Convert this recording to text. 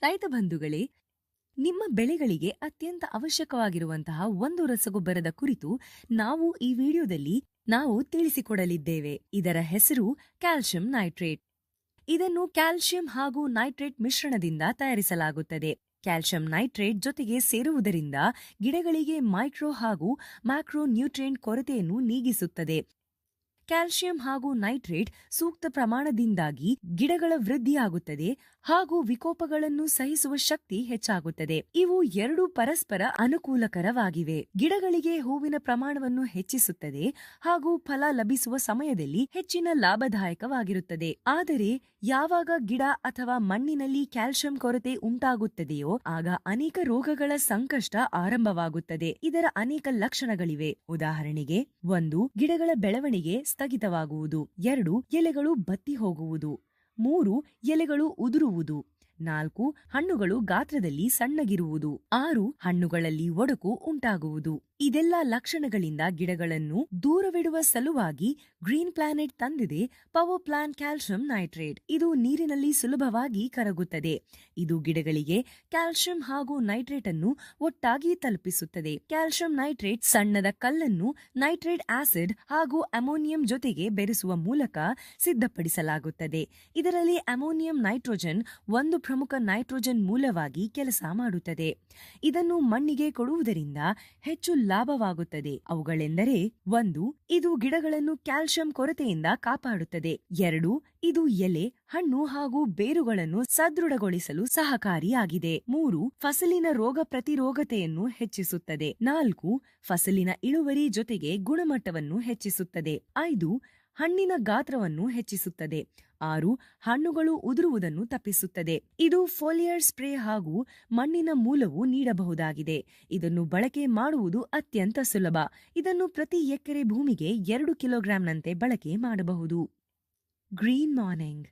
ರೈತ ಬಂಧುಗಳೇ, ನಿಮ್ಮ ಬೆಳೆಗಳಿಗೆ ಅತ್ಯಂತ ಅವಶ್ಯಕವಾಗಿರುವಂತಹ ಒಂದು ರಸಗೊಬ್ಬರದ ಕುರಿತು ನಾವು ಈ ವಿಡಿಯೋದಲ್ಲಿ ತಿಳಿಸಿಕೊಡಲಿದ್ದೇವೆ. ಇದರ ಹೆಸರು ಕ್ಯಾಲ್ಸಿಯಂ ನೈಟ್ರೇಟ್. ಇದನ್ನು ಕ್ಯಾಲ್ಸಿಯಂ ಹಾಗೂ ನೈಟ್ರೇಟ್ ಮಿಶ್ರಣದಿಂದ ತಯಾರಿಸಲಾಗುತ್ತದೆ. ಕ್ಯಾಲ್ಸಿಯಂ ನೈಟ್ರೇಟ್ ಜೊತೆಗೆ ಸೇರುವುದರಿಂದ ಗಿಡಗಳಿಗೆ ಮೈಕ್ರೋ ಹಾಗೂ ಮ್ಯಾಕ್ರೋ ನ್ಯೂಟ್ರಿಯೆಂಟ್ ಕೊರತೆಯನ್ನು ನೀಗಿಸುತ್ತದೆ. ಕ್ಯಾಲ್ಸಿಯಂ ಹಾಗೂ ನೈಟ್ರೇಟ್ ಸೂಕ್ತ ಪ್ರಮಾಣದಿಂದಾಗಿ ಗಿಡಗಳ ವೃದ್ಧಿಯಾಗುತ್ತದೆ ಹಾಗೂ ವಿಕೋಪಗಳನ್ನು ಸಹಿಸುವ ಶಕ್ತಿ ಹೆಚ್ಚಾಗುತ್ತದೆ. ಇವು ಎರಡು ಪರಸ್ಪರ ಅನುಕೂಲಕರವಾಗಿವೆ. ಗಿಡಗಳಿಗೆ ಹೂವಿನ ಪ್ರಮಾಣವನ್ನು ಹೆಚ್ಚಿಸುತ್ತದೆ ಹಾಗೂ ಫಲ ಲಭಿಸುವ ಸಮಯದಲ್ಲಿ ಹೆಚ್ಚಿನ ಲಾಭದಾಯಕವಾಗಿರುತ್ತದೆ. ಆದರೆ ಯಾವಾಗ ಗಿಡ ಅಥವಾ ಮಣ್ಣಿನಲ್ಲಿ ಕ್ಯಾಲ್ಸಿಯಂ ಕೊರತೆ ಉಂಟಾಗುತ್ತದೆಯೋ ಆಗ ಅನೇಕ ರೋಗಗಳ ಸಂಕಷ್ಟ ಆರಂಭವಾಗುತ್ತದೆ. ಇದರ ಅನೇಕ ಲಕ್ಷಣಗಳಿವೆ. ಉದಾಹರಣೆಗೆ 1. ಗಿಡಗಳ ಬೆಳವಣಿಗೆ ಸ್ಥಗಿತವಾಗುವುದು. 2. ಎಲೆಗಳು ಬತ್ತಿ ಹೋಗುವುದು. 3. ಎಲೆಗಳು ಉದುರುವುದು. 4. ಹಣ್ಣುಗಳು ಗಾತ್ರದಲ್ಲಿ ಸಣ್ಣಗಿರುವುದು. 6. ಹಣ್ಣುಗಳಲ್ಲಿ ಒಡಕು ಉಂಟಾಗುವುದು. ಇದೆಲ್ಲ ಲಕ್ಷಣಗಳಿಂದ ಗಿಡಗಳನ್ನು ದೂರವಿಡುವ ಸಲುವಾಗಿ ಗ್ರೀನ್ ಪ್ಲಾನೆಟ್ ತಂದಿದೆ ಪವರ್ ಪ್ಲಾನ್ ಕ್ಯಾಲ್ಸಿಯಂ ನೈಟ್ರೇಟ್. ಇದು ನೀರಿನಲ್ಲಿ ಸುಲಭವಾಗಿ ಕರಗುತ್ತದೆ. ಇದು ಗಿಡಗಳಿಗೆ ಕ್ಯಾಲ್ಸಿಯಂ ಹಾಗೂ ನೈಟ್ರೇಟ್ ಅನ್ನು ಒಟ್ಟಾಗಿ ತಲುಪಿಸುತ್ತದೆ. ಕ್ಯಾಲ್ಸಿಯಂ ನೈಟ್ರೇಟ್ ಸಣ್ಣದ ಕಲ್ಲನ್ನು ನೈಟ್ರೇಟ್ ಆಸಿಡ್ ಹಾಗೂ ಅಮೋನಿಯಂ ಜೊತೆಗೆ ಬೆರೆಸುವ ಮೂಲಕ ಸಿದ್ಧಪಡಿಸಲಾಗುತ್ತದೆ. ಇದರಲ್ಲಿ ಅಮೋನಿಯಂ ನೈಟ್ರೋಜನ್ ಒಂದು ಪ್ರಮುಖ ನೈಟ್ರೋಜನ್ ಮೂಲವಾಗಿ ಕೆಲಸ ಮಾಡುತ್ತದೆ. ಇದನ್ನು ಮಣ್ಣಿಗೆ ಕೊಡುವುದರಿಂದ ಹೆಚ್ಚು ಲಾಭವಾಗುತ್ತದೆ. ಅವುಗಳೆಂದರೆ 1. ಇದು ಗಿಡಗಳನ್ನು ಕ್ಯಾಲ್ಸಿಯಂ ಕೊರತೆಯಿಂದ ಕಾಪಾಡುತ್ತದೆ. 2. ಇದು ಎಲೆ, ಹಣ್ಣು ಹಾಗೂ ಬೇರುಗಳನ್ನು ಸದೃಢಗೊಳಿಸಲು ಸಹಕಾರಿಯಾಗಿದೆ. 3. ಫಸಲಿನ ರೋಗ ಪ್ರತಿರೋಧತೆಯನ್ನು ಹೆಚ್ಚಿಸುತ್ತದೆ. 4. ಫಸಲಿನ ಇಳುವರಿ ಜೊತೆಗೆ ಗುಣಮಟ್ಟವನ್ನು ಹೆಚ್ಚಿಸುತ್ತದೆ. 5. ಹಣ್ಣಿನ ಗಾತ್ರವನ್ನು ಹೆಚ್ಚಿಸುತ್ತದೆ. 6. ಹಣ್ಣುಗಳು ಉದುರುವುದನ್ನು ತಪ್ಪಿಸುತ್ತದೆ. ಇದು ಫೋಲಿಯರ್ ಸ್ಪ್ರೇ ಹಾಗೂ ಮಣ್ಣಿನ ಮೂಲವು ನೀಡಬಹುದಾಗಿದೆ. ಇದನ್ನು ಬಳಕೆ ಮಾಡುವುದು ಅತ್ಯಂತ ಸುಲಭ. ಇದನ್ನು ಪ್ರತಿ ಎಕರೆ ಭೂಮಿಗೆ 2 ಕಿಲೋಗ್ರಾಂನಂತೆ ಬಳಕೆ ಮಾಡಬಹುದು. Green morning.